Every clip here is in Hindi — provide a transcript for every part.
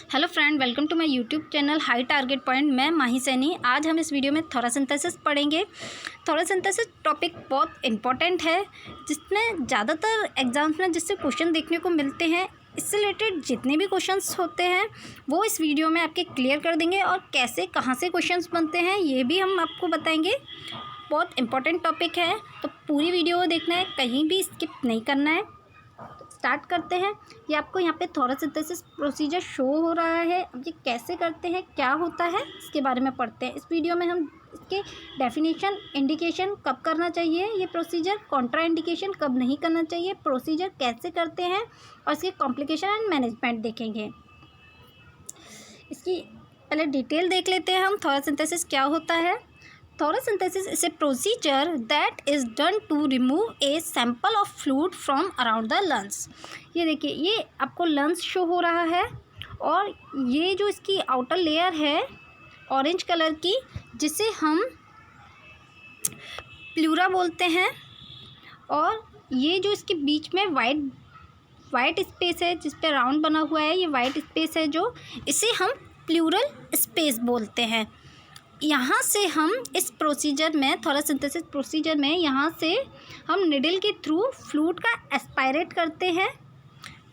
Hello friend, welcome to my YouTube channel high target point. मैं माही सैनी। आज हम इस वीडियो में थोरासिंथेसिस पढ़ेंगे। थोरासिंथेसिस टॉपिक बहुत इंपॉर्टेंट है, जिसमें ज़्यादातर एग्जाम्स में जिससे क्वेश्चन देखने को मिलते हैं। इससे रिलेटेड जितने भी क्वेश्चंस होते हैं वो इस वीडियो में आपके क्लियर कर देंगे, और कैसे कहाँ से क्वेश्चंस बनते हैं ये भी हम आपको बताएंगे। बहुत इंपॉर्टेंट टॉपिक है, तो पूरी वीडियो देखना है, कहीं भी स्किप नहीं करना है। स्टार्ट करते हैं। ये आपको यहाँ पे थोरासिंथेसिस प्रोसीजर शो हो रहा है। अब ये कैसे करते हैं, क्या होता है, इसके बारे में पढ़ते हैं। इस वीडियो में हम इसके डेफिनेशन, इंडिकेशन, कब करना चाहिए ये प्रोसीजर, कॉन्ट्रा इंडिकेशन कब नहीं करना चाहिए, प्रोसीजर कैसे करते हैं, और इसके कॉम्प्लिकेशन एंड मैनेजमेंट देखेंगे। इसकी पहले डिटेल देख लेते हैं हम। थोरासिंथेसिस क्या होता है। Thoracentesis is a procedure that is done to remove a sample of fluid from around the lungs। ये देखिए, ये आपको लंग्स शो हो रहा है, और ये जो इसकी आउटर लेयर है ऑरेंज कलर की, जिसे हम प्लूरा बोलते हैं, और ये जो इसके बीच में वाइट स्पेस है जिस पे राउंड बना हुआ है, ये वाइट स्पेस है जो, इसे हम प्लूरल स्पेस बोलते हैं। यहाँ से हम इस प्रोसीजर में, थोरासिंथेसिस प्रोसीजर में, यहाँ से हम निडल के थ्रू फ्लूइड का एस्पायरेट करते हैं,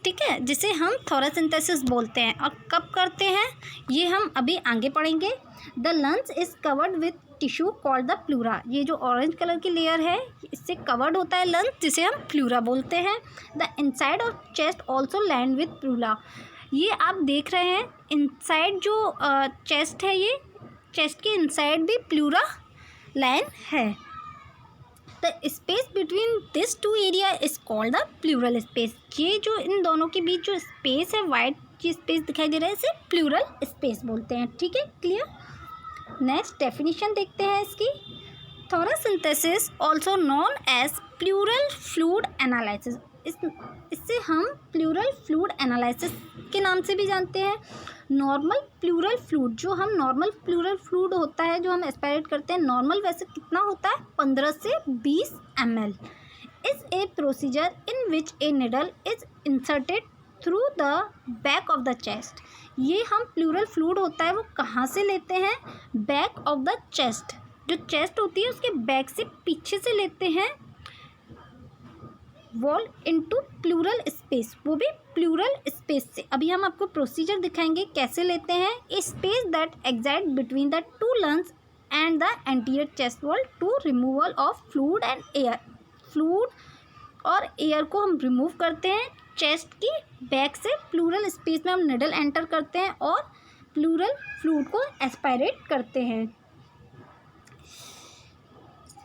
ठीक है, जिसे हम थोरासिंथेसिस बोलते हैं। और कब करते हैं ये हम अभी आगे पढ़ेंगे। The lungs is covered with tissue called the pleura. ये जो ऑरेंज कलर की लेयर है, इससे कवर्ड होता है लंग्स, जिसे हम प्लूरा बोलते हैं। The inside of chest also land with pleura. ये आप देख रहे हैं, इनसाइड जो चेस्ट है, ये चेस्ट के इनसाइड भी प्लूरा लाइन है। The space between this two area is called the pleural space. ये जो इन दोनों के बीच जो स्पेस है, वाइट जो स्पेस दिखाई दे रहा है, इसे प्लूरल स्पेस बोलते हैं, ठीक है, क्लियर। नेक्स्ट डेफिनेशन देखते हैं इसकी। Thoracentesis also known as pleural fluid analysis. इससे हम प्लूरल फ्लूइड एनालिसिस के नाम से भी जानते हैं। नॉर्मल प्लूरल फ्लूइड, जो हम नॉर्मल प्लूरल फ्लूइड होता है जो हम एस्पायरेट करते हैं, नॉर्मल वैसे कितना होता है, 15 से 20 ml। Is a procedure in which A needle is inserted through the back of the chest. ये हम प्लूरल फ्लूइड होता है वो कहाँ से लेते हैं, बैक ऑफ द चेस्ट। जो चेस्ट होती है उसके बैक से, पीछे से लेते हैं, वॉल इनटू प्लूरल स्पेस, वो भी प्लूरल स्पेस से। अभी हम आपको प्रोसीजर दिखाएंगे कैसे लेते हैं। A space that exist between the two lungs and the anterior chest wall to removal of fluid and air. Fluid और एयर को हम रिमूव करते हैं चेस्ट की बैक से। प्लूरल स्पेस में हम निडल एंटर करते हैं और प्लूरल फ्लूइड को एस्पायरेट करते हैं।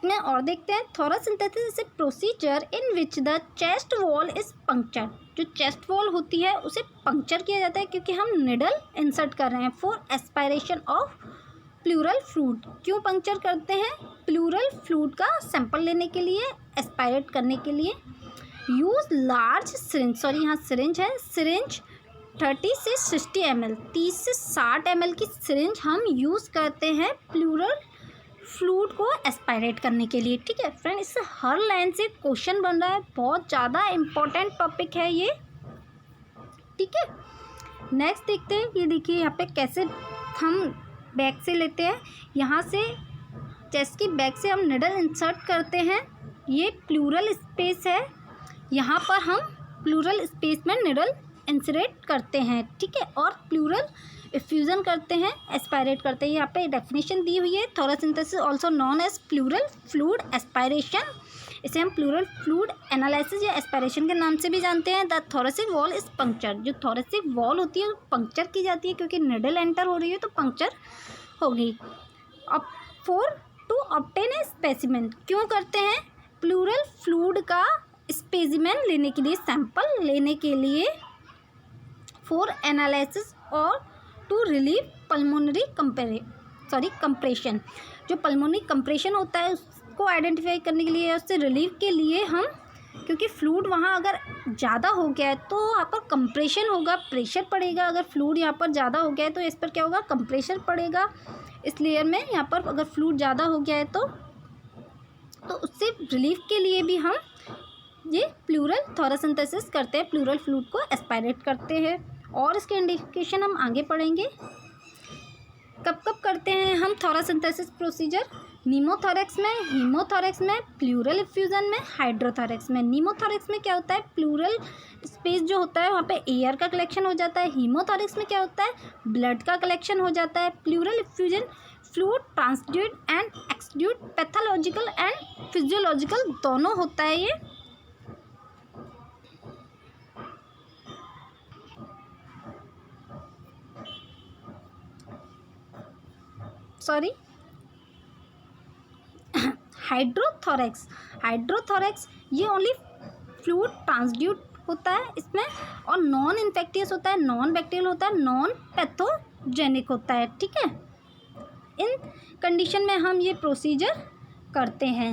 में और देखते हैं। Thoracentesis is a procedure in which the chest wall is puncture. जो चेस्ट वॉल होती है उसे पंक्चर किया जाता है, क्योंकि हम निडल इंसर्ट कर रहे हैं for aspiration of pleural fluid. क्यों पंक्चर करते हैं, प्लूरल फ्लूइड का सैंपल लेने के लिए, एस्पायरेट करने के लिए। यूज लार्ज सिरिंज, सॉरी यहाँ सिरिंज है, सिरिंज 30 से 60 ml, 30 से 60 ml की सिरिंज हम यूज़ करते हैं प्लूरल फ्लूइड को एस्पायरेट करने के लिए, ठीक है फ्रेंड। इससे हर लाइन से क्वेश्चन बन रहा है, बहुत ज़्यादा इम्पोर्टेंट टॉपिक है ये, ठीक है। नेक्स्ट देखते हैं। ये देखिए यहाँ पे कैसे हम बैक से लेते हैं, यहाँ से चेस्ट की बैक से हम निडल इंसर्ट करते हैं। ये प्लूरल स्पेस है, यहाँ पर हम प्लूरल स्पेस में निडल इंसरेट करते हैं, ठीक है, और प्लूरल इफ्यूज़न करते हैं, एस्पायरेट करते हैं। यहाँ पे डेफिनेशन दी हुई है। Thoracentesis also known as pleural fluid aspiration. इसे हम प्लूरल फ्लूइड एनालिसिस या एस्पायरेशन के नाम से भी जानते हैं। The thoracic wall is puncture. जो थोरेसिक वॉल होती है वो पंक्चर की जाती है, क्योंकि निडल एंटर हो रही है तो पंक्चर होगी। अब for to obtain a specimen, क्यों करते हैं, प्लूरल फ्लूइड का स्पेसिमेन लेने के लिए, सैंपल लेने के लिए, फॉर एनालिसिस और टू रिलीव पल्मोनरी कंप्रेशन। जो पल्मोनरी कंप्रेशन होता है उसको आइडेंटिफाई करने के लिए, उससे रिलीव के लिए हम, क्योंकि फ्लूइड वहाँ अगर ज़्यादा हो गया है तो यहाँ पर कंप्रेशन होगा, प्रेशर पड़ेगा। अगर फ्लूइड यहाँ पर ज़्यादा हो गया है तो इस पर क्या होगा, कंप्रेशर पड़ेगा इस लेयर में। यहाँ पर अगर फ्लूइड ज़्यादा हो गया है तो उससे रिलीफ के लिए भी हम ये प्लूरल थोरासिंथेसिस करते हैं, प्लूरल फ्लूइड को एस्पायरेट करते हैं। और इसके इंडिकेशन हम आगे पढ़ेंगे। कब कब करते हैं हम थोरासिंथेसिस प्रोसीजर? नीमोथोरैक्स में, हीमोथोरैक्स में, प्लूरल इफ्यूजन में, हाइड्रोथोरैक्स में। नीमोथोरैक्स में क्या होता है, प्लूरल स्पेस जो होता है वहाँ पे एयर का कलेक्शन हो जाता है। हीमोथोरैक्स में क्या होता है, ब्लड का कलेक्शन हो जाता है। Pleural effusion fluid transudate and exudate, pathological and physiological दोनों होता है ये। सॉरी, हाइड्रोथोरैक्स, हाइड्रोथोरैक्स ये ओनली फ्लूइड ट्रांसड्यूट होता है इसमें, और नॉन इन्फेक्टियस होता है, नॉन बैक्टीरियल होता है, नॉन पैथोजेनिक होता है। ठीक है, इन कंडीशन में हम ये प्रोसीजर करते हैं।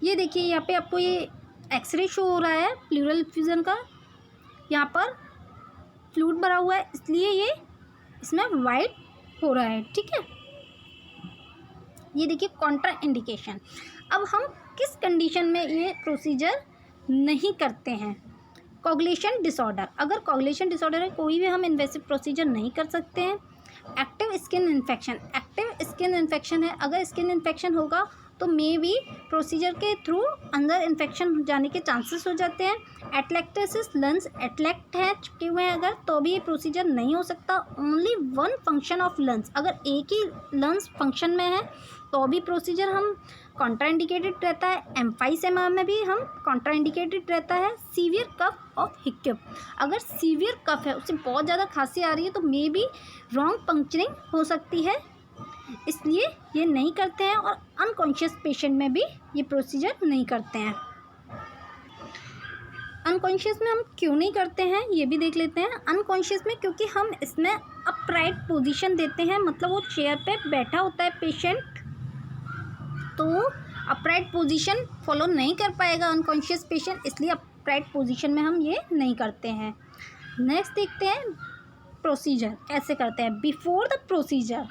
ये देखिए यहाँ पे आपको ये एक्सरे शो हो रहा है प्लूरल इफ्यूजन का। यहाँ पर फ्लूइड भरा हुआ है इसलिए ये इसमें वाइट हो रहा है। ठीक है, ये देखिए कॉन्ट्रा इंडिकेशन। अब हम किस कंडीशन में ये प्रोसीजर नहीं करते हैं? कोगुलेशन डिसऑर्डर, अगर कोगुलेशन डिसऑर्डर है कोई भी हम इन्वेसिव प्रोसीजर नहीं कर सकते हैं। Active skin infection, active skin infection है, अगर स्किन इन्फेक्शन होगा तो मे भी प्रोसीजर के थ्रू अंदर इन्फेक्शन जाने के चांसेस हो जाते हैं। एटलेक्टेसिस, लंग्स एटलेक्ट है चुके हुए हैं अगर, तो भी ये प्रोसीजर नहीं हो सकता। Only one function of lungs, अगर एक ही लंग्स फंक्शन में है तो भी प्रोसीजर हम कॉन्ट्राइंडिकेटेड रहता है। एम्फाइसेमा में भी हम कॉन्ट्राइंडिकेटेड रहता है। सीवियर कफ ऑफ हिक्यूप, अगर सीवियर कफ है उससे बहुत ज़्यादा खांसी आ रही है तो मे बी रॉन्ग पंक्चरिंग हो सकती है, इसलिए ये नहीं करते हैं। और अनकॉन्शियस पेशेंट में भी ये प्रोसीजर नहीं करते हैं। अनकॉन्शियस में हम क्यों नहीं करते हैं ये भी देख लेते हैं। अनकॉन्शियस में क्योंकि हम इसमें अपराइट पोजीशन देते हैं, मतलब वो चेयर पे बैठा होता है पेशेंट तो अपराइट पोजीशन फॉलो नहीं कर पाएगा अनकॉन्शियस पेशेंट, इसलिए अपराइट पोजीशन में हम ये नहीं करते हैं। नेक्स्ट देखते हैं प्रोसीजर कैसे करते हैं। Before the procedure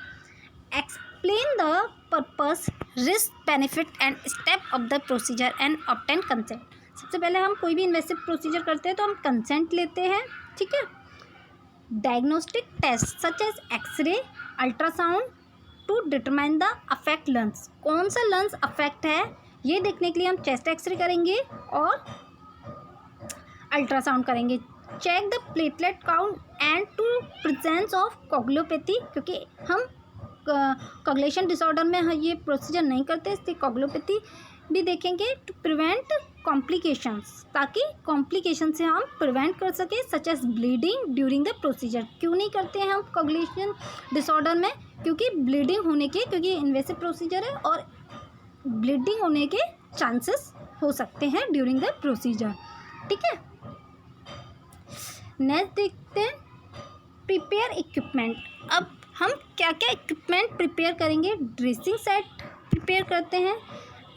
explain the purpose, risk, benefit and step of the procedure and obtain consent. सबसे पहले हम कोई भी इन्वेसिव प्रोसीजर करते हैं तो हम कंसेंट लेते हैं। ठीक है, diagnostic test such as x-ray, ultrasound to determine the affect lungs, कौन सा लंग्स अफेक्ट है ये देखने के लिए हम चेस्ट एक्सरे करेंगे और अल्ट्रासाउंड करेंगे। Check the platelet count and to presence of coagulopathy, क्योंकि हम कोगुलेशन डिसऑर्डर में ये प्रोसीजर नहीं करते इसलिए कोगुलोपैथी भी देखेंगे टू प्रिवेंट कॉम्प्लिकेशंस, ताकि कॉम्प्लिकेशन से हम प्रिवेंट कर सकें such as bleeding during the procedure. क्यों नहीं करते हैं हम कोगुलेशन डिसऑर्डर में? क्योंकि ब्लीडिंग होने के, क्योंकि इन्वेसिव प्रोसीजर है और ब्लीडिंग होने के चांसेस हो सकते हैं ड्यूरिंग द प्रोसीजर। ठीक है, नेक्स्ट देखते हैं प्रिपेयर इक्विपमेंट। अब हम क्या क्या इक्विपमेंट प्रिपेयर करेंगे? ड्रेसिंग सेट प्रिपेयर करते हैं।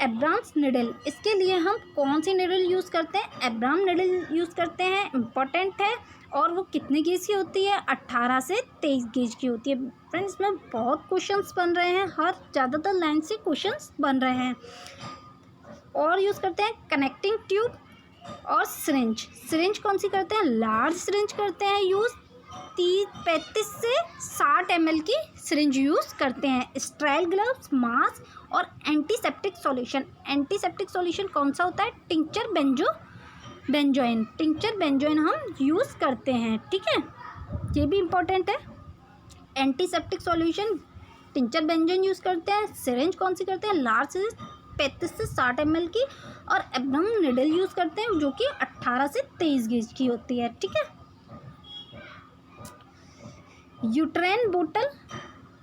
एब्राम्स निडल, इसके लिए हम कौन सी निडल यूज़ करते हैं? एब्राम निडल यूज़ करते हैं, इम्पॉर्टेंट है। और वो कितने गेज की होती है? 18 से 23 गेज की होती है। फ्रेंड्स, इसमें बहुत क्वेश्चंस बन रहे हैं, हर ज़्यादातर लाइन से क्वेश्चंस बन रहे हैं। और यूज़ करते हैं कनेक्टिंग ट्यूब और सिरिंज। सिरिंज कौन सी करते हैं? लार्ज सिरिंज करते हैं यूज़, 35 से 60 ml की सिरिंज यूज़ करते हैं। स्टेराइल ग्लव्स, मास्क और एंटीसेप्टिक सॉल्यूशन। एंटीसेप्टिक सॉल्यूशन कौन सा होता है? टिंक्चर बेंजोइन, टिंक्चर बेंजोइन हम यूज़ करते हैं। ठीक है, ये भी इम्पोर्टेंट है। Antiseptic solution tincture benzoin use करते हैं। सिरिंज कौन सी करते हैं? लार्ज सिरिंज 35 से 60 ml की, और एब्राम निडल यूज़ करते हैं जो कि 18 से 23 गेज की होती है। ठीक है, यूट्राइन बोतल,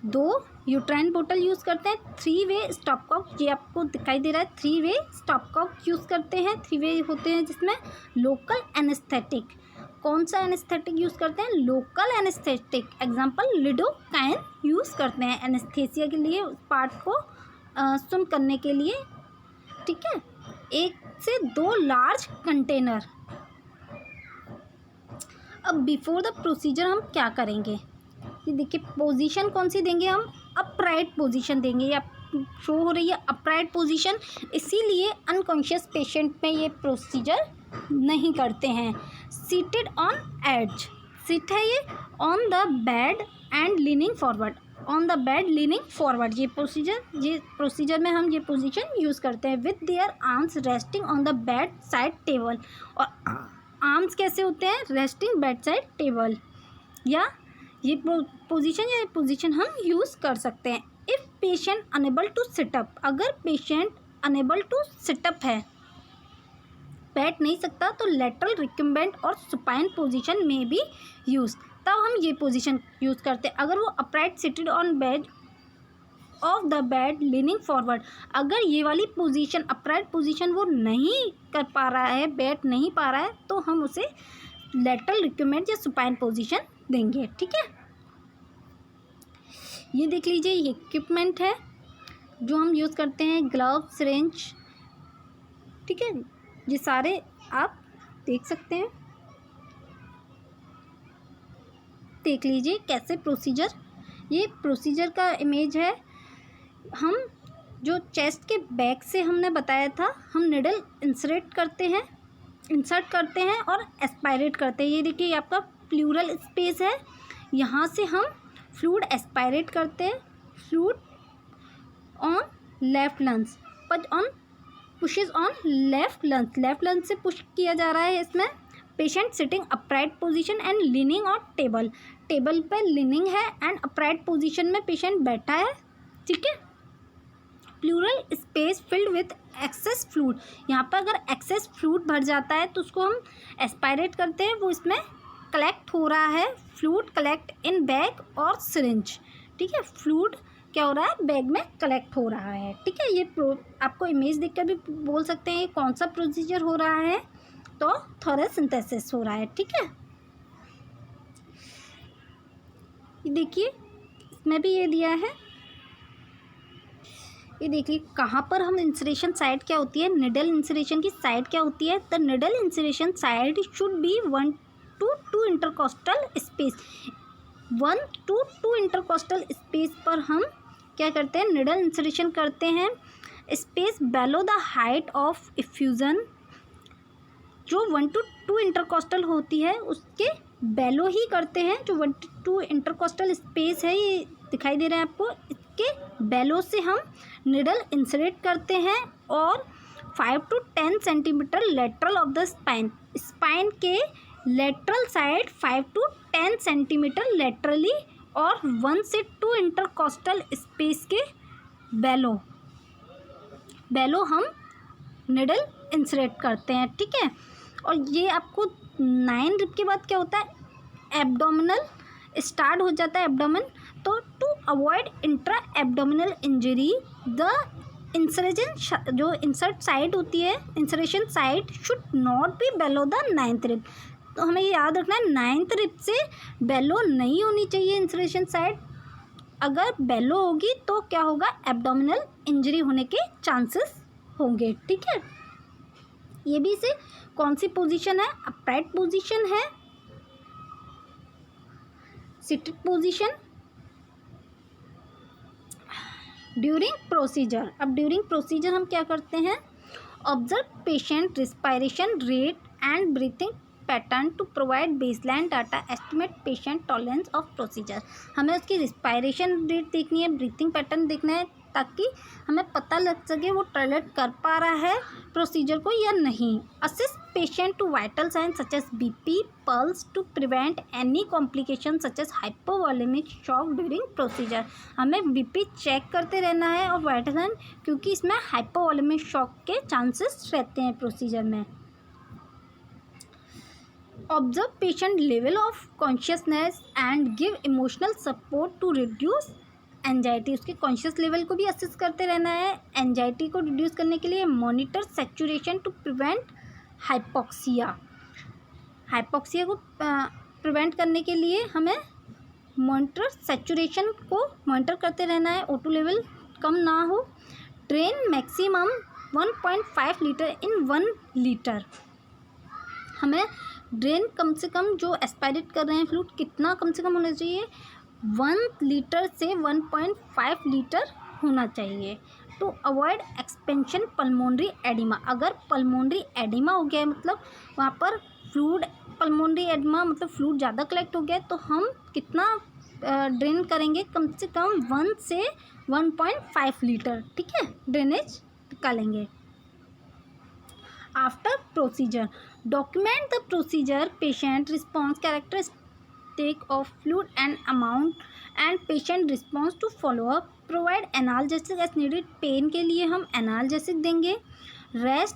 2 यूट्राइन बोतल यूज़ करते हैं। 3 वे स्टॉपकॉक, ये आपको दिखाई दे रहा है, 3 वे स्टॉपकॉक यूज़ करते हैं। 3 वे होते हैं जिसमें लोकल एनेस्थेटिक, कौन सा एनेस्थेटिक यूज़ करते हैं? Local anaesthetic, example lidocaine use करते हैं एनेस्थेसिया के लिए, उस पार्ट को सुन करने के लिए। ठीक है, 1 से 2 लार्ज कंटेनर। अब बिफोर द प्रोसीजर हम क्या करेंगे? ये देखिए पोजीशन कौन सी देंगे हम? अपराइट पोजीशन देंगे, या शो हो रही है अपराइट पोजीशन, इसीलिए अनकॉन्शियस पेशेंट में ये प्रोसीजर नहीं करते हैं। सीटेड ऑन एज, सिट है ये on the bed and leaning forward, on the bed leaning forward, ये प्रोसीजर में हम ये पोजीशन यूज़ करते हैं with their arms resting on the bed side table. और आर्म्स कैसे होते हैं, रेस्टिंग बेड साइड टेबल, या ये पोजीशन हम यूज़ कर सकते हैं। If patient unable to sit up, अगर पेशेंट अनेबल टू सिटअप है, बैठ नहीं सकता, तो लेटरल रिकम्बेंट और सुपाइन पोजीशन में भी यूज़, तब हम ये पोजीशन यूज़ करते हैं। अगर वो upright seated on bed of the bed leaning forward, अगर ये वाली पोजीशन अपराइट पोजीशन वो नहीं कर पा रहा है, बैठ नहीं पा रहा है, तो हम उसे लेटरल रिकम्बेंट या सुपाइन पोजीशन देंगे। ठीक है, ये देख लीजिए, ये इक्विपमेंट है जो हम यूज़ करते हैं, ग्लव, सिरिंज। ठीक है, ये सारे आप देख सकते हैं, देख लीजिए कैसे प्रोसीजर, ये प्रोसीजर का इमेज है। हम जो चेस्ट के बैक से हमने बताया था, हम निडल इंसर्ट करते हैं और एस्पायरेट करते हैं। ये देखिए, ये आपका प्लूरल स्पेस है, यहाँ से हम फ्लूइड एस्पायरेट करते हैं, fluid on left lungs, but on pushes on left lungs से पुश किया जा रहा है इसमें। Patient sitting upright position and leaning on table, table पे लीनिंग है एंड अपराइट पोजीशन में पेशेंट बैठा है। ठीक है, plural space filled with access fluid, यहाँ पर अगर एक्सेस फ्लूइड भर जाता है तो उसको हम एस्पायरेट करते हैं, वो इसमें कलेक्ट हो रहा है, फ्लूइड कलेक्ट इन बैग और सिरिंज। ठीक है, फ्लूइड क्या हो रहा है, बैग में कलेक्ट हो रहा है। ठीक है, ये आपको इमेज देखकर भी बोल सकते हैं ये कौन सा प्रोसीजर हो रहा है, तो थोरेसिंथेसिस हो रहा है। ठीक है, ये देखिए, इसमें भी ये दिया है, ये देखिए कहाँ पर हम इंसरेशन साइड क्या होती है, निडल इंसरेशन की साइड क्या होती है। The needle insertion side should be 1 to 2 intercostal space, 1 to 2 intercostal space पर हम क्या करते हैं, निडल इंसरेशन करते हैं। Space below the height of effusion, जो 1 to 2 इंटरकोस्टल होती है उसके बेलो ही करते हैं। जो 1 to 2 इंटरकोस्टल स्पेस है, ये दिखाई दे रहा है आपको, इसके बेलो से हम निडल इंसरेट करते हैं और 5 to 10 centimetre lateral of the spine, spine के lateral side 5 to 10 centimetre laterally और 1 से 2 इंटरकोस्टल स्पेस के बेलो हम निडल इंसरेट करते हैं। ठीक है, और ये आपको 9 रिप के बाद क्या होता है, एब्डोमिनल स्टार्ट हो जाता है, एब्डोमेन। तो to avoid intra abdominal injury, the insertion जो इंसर्ट साइड होती है, insertion side should not be below the 9th rib. तो हमें ये याद रखना है, 9th रिप से बेलो नहीं होनी चाहिए इंसरेशन साइड। अगर बेलो होगी तो क्या होगा, एब्डोमिनल इंजरी होने के चांसेस होंगे। ठीक है, ये भी से कौन सी पोजीशन है, अपराइट पोजीशन है, सिटेड पोजीशन। ड्यूरिंग प्रोसीजर, अब ड्यूरिंग प्रोसीजर हम क्या करते हैं, observe patient respiration rate and breathing pattern to provide baseline data, estimate patient tolerance of procedure. हमें उसकी रिस्पायरेशन रेट देखनी है, ब्रीथिंग पैटर्न देखना है, ताकि हमें पता लग सके वो टॉलरेट कर पा रहा है प्रोसीजर को या नहीं। Assist patient to vital sign such as BP, pulse to prevent any complication such as hypovolemic shock during procedure. हमें बीपी चेक करते रहना है और वाइटल साइन, क्योंकि इसमें हाइपोवॉलेमिक शॉक के चांसेस रहते हैं प्रोसीजर में। Observe patient level of consciousness and give emotional support to reduce anxiety, उसके कॉन्शियस लेवल को भी असेस करते रहना है। एंजाइटी को रिड्यूस करने के लिए monitor saturation to prevent hypoxia, hypoxia को प्रिवेंट करने के लिए हमें मॉनिटर सैचुरेशन को मॉनिटर करते रहना है, O2 लेवल कम ना हो। Drain maximum 1.5 litre in 1 litre, हमें ड्रेन कम से कम जो एस्पायरेट कर रहे हैं फ्लूइड कितना कम से कम होना चाहिए, 1 लीटर से 1.5 लीटर होना चाहिए। To avoid expansion pulmonary oedema, अगर पल्मोनरी एडिमा हो गया है मतलब वहाँ पर फ्लूइड पल्मोनरी एडमा मतलब फ्लूइड ज़्यादा कलेक्ट हो गया तो हम कितना ड्रेन करेंगे, कम से कम 1 से 1.5 लीटर, ठीक है, ड्रेनेज निकालेंगे। After procedure, document the procedure, patient response, characteristic of fluid and amount and patient response to follow up, provide analgesic as needed, pain के लिए हम एनाल्जेसिक देंगे। Rest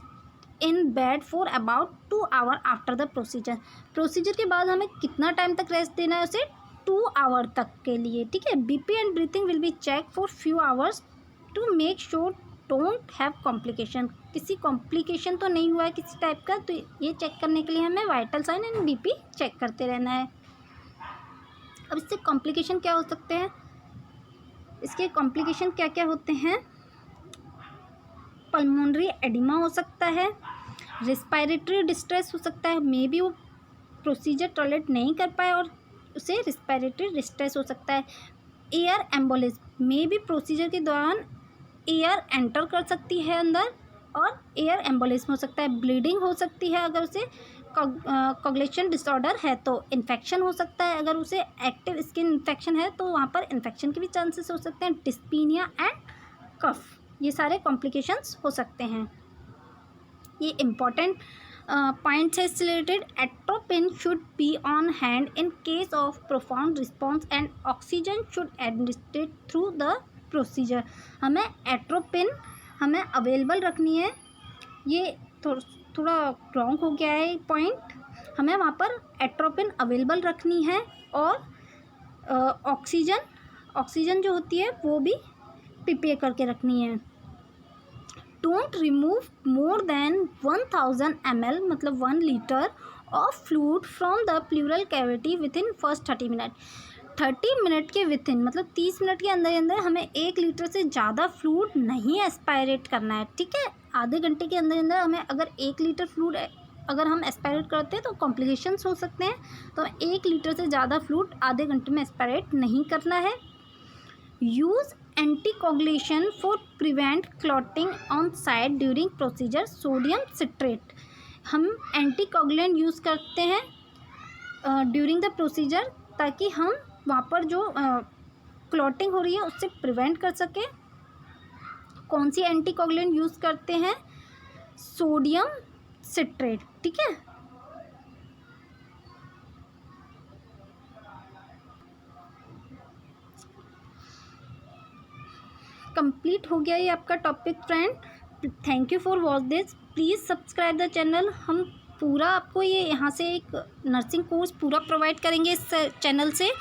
in bed for about 2 hour after the procedure, procedure के बाद हमें कितना टाइम तक रेस्ट देना है उसे, 2 आवर तक के लिए, ठीक है। BP and breathing will be check for few hours to make sure don't have complication, किसी कॉम्प्लिकेशन तो नहीं हुआ है किसी टाइप का, तो ये चेक करने के लिए हमें vital sign and BP check करते रहना है। अब इससे कॉम्प्लिकेशन क्या हो सकते हैं, इसके कॉम्प्लिकेशन क्या क्या होते हैं, पल्मोनरी एडिमा हो सकता है, रिस्पायरेटरी डिस्ट्रेस हो सकता है, मे बी वो प्रोसीजर टॉलरेट नहीं कर पाए और उसे रिस्पायरेटरी डिस्ट्रेस हो सकता है। Air embolism, may be procedure के दौरान एयर एंटर कर सकती है अंदर और एयर एम्बोलिज्म हो सकता है। ब्लीडिंग हो सकती है अगर उसे कोगुलेशन डिसऑर्डर है तो, इन्फेक्शन हो सकता है अगर उसे एक्टिव स्किन इन्फेक्शन है तो वहाँ पर इन्फेक्शन के भी चांसेस हो सकते हैं। डिस्पीनिया एंड कफ, ये सारे कॉम्प्लिकेशंस हो सकते हैं। ये इम्पॉर्टेंट पॉइंट्स है related. Atropine should be on hand in case of profound response and oxygen should administrate through the procedure, हमें एट्रोपिन हमें अवेलेबल रखनी है। ये थोड़ा रॉन्ग हो गया है पॉइंट, हमें वहाँ पर एट्रोपिन अवेलेबल रखनी है और ऑक्सीजन जो होती है वो भी प्रिपेयर करके रखनी है। Don't remove more than 1000 ml मतलब 1 litre of fluid from the pleural cavity with in first 30 minute, 30 minute के विद इन मतलब 30 मिनट के अंदर अंदर हमें 1 लीटर से ज़्यादा फ्लूइड नहीं एस्पायरेट करना है, ठीक है। आधे घंटे के अंदर अंदर हमें अगर 1 लीटर फ्लूइड अगर हम एस्पायरेट करते हैं तो कॉम्प्लिकेशंस हो सकते हैं, तो 1 लीटर से ज़्यादा फ्लूइड आधे घंटे में एस्पायरेट नहीं करना है। Use anticoagulation for prevent clotting on side during procedure, sodium citrate, हम एंटीकोगुलेंट यूज़ करते हैं ड्यूरिंग द प्रोसीजर ताकि हम वहाँ पर जो क्लॉटिंग हो रही है उससे प्रिवेंट कर सके। कौन सी एंटीकोगुलेंट यूज़ करते हैं, सोडियम सिट्रेट, ठीक है। कंप्लीट हो गया ये आपका topic friend. Thank you for watch this, please subscribe the channel. हम पूरा आपको ये यहाँ से एक नर्सिंग कोर्स पूरा प्रोवाइड करेंगे इस चैनल से,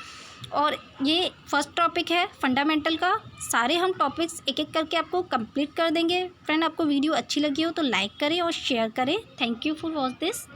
और ये फर्स्ट टॉपिक है फंडामेंटल का, सारे हम टॉपिक्स एक एक करके आपको कंप्लीट कर देंगे। फ्रेंड आपको वीडियो अच्छी लगी हो तो लाइक करें और शेयर करें। Thank you for watch this.